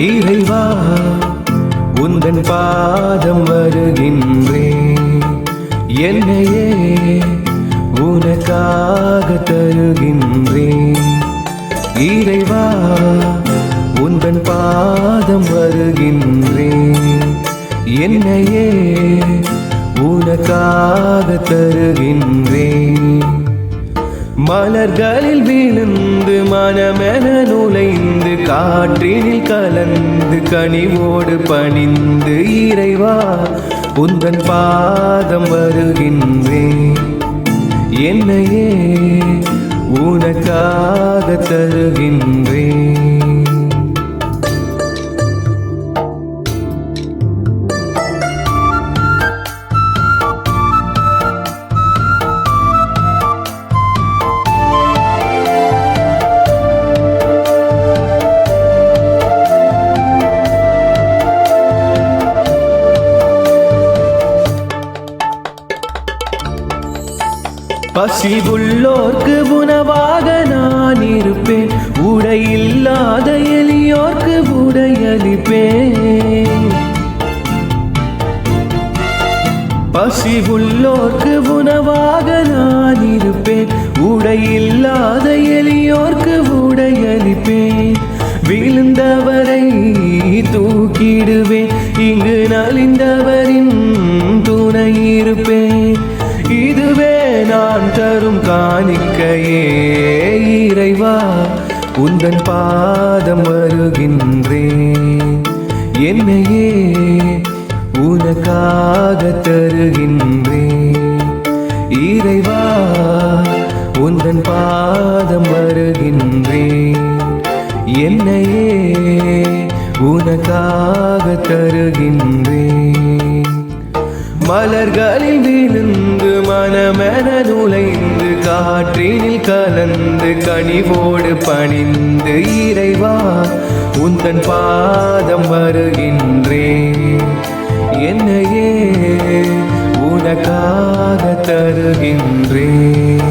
இறைவா உந்தன் பாதம் வருகின்றேன், என்னையே உனக்காக தருகின்றேன். இறைவா உந்தன் பாதம் வருகின்றேன், என்னையே உனக்காக தருகின்றேன். மலர்களில் விழுந்து மனமென நுழைந்து காற்றினில் கலந்து கனிவோடு பணிந்து இறைவா உந்தன் பாதம் வருகின்றேன், என்னையே உனக்காக தருகின்றேன். பசிவுள்ளோர்க்கு உணவாக நான் இருப்பேன், உடையில்லாத எளியோர்க்கு உடையளிப்பேன். பசிவுள்ளோர்க்கு உணவாக நான் இருப்பேன், உடையில்லாத எளியோர்க்கு உடையளிப்பேன். விழுந்தவரை தூக்கிடுவேன், இங்கு நலிந்தவரின் துணை இருப்பேன். இதுவே நான் தரும் காணிக்கையே, இறைவா உந்தன் பாதம் வருகின்றேன், என்னையே உனக்காக தருகின்றேன். இறைவா உந்தன் பாதம் வருகின்றேன், என்னையே உனக்காக தருகின்றேன். மலர்களில் விழுந்து மனமென நுழைந்து காற்றினில் கலந்து கனிவோடு பணிந்து இறைவா உந்தன் பாதம் வருகின்றேன், என்னையே உனக்காக தருகின்றேன்.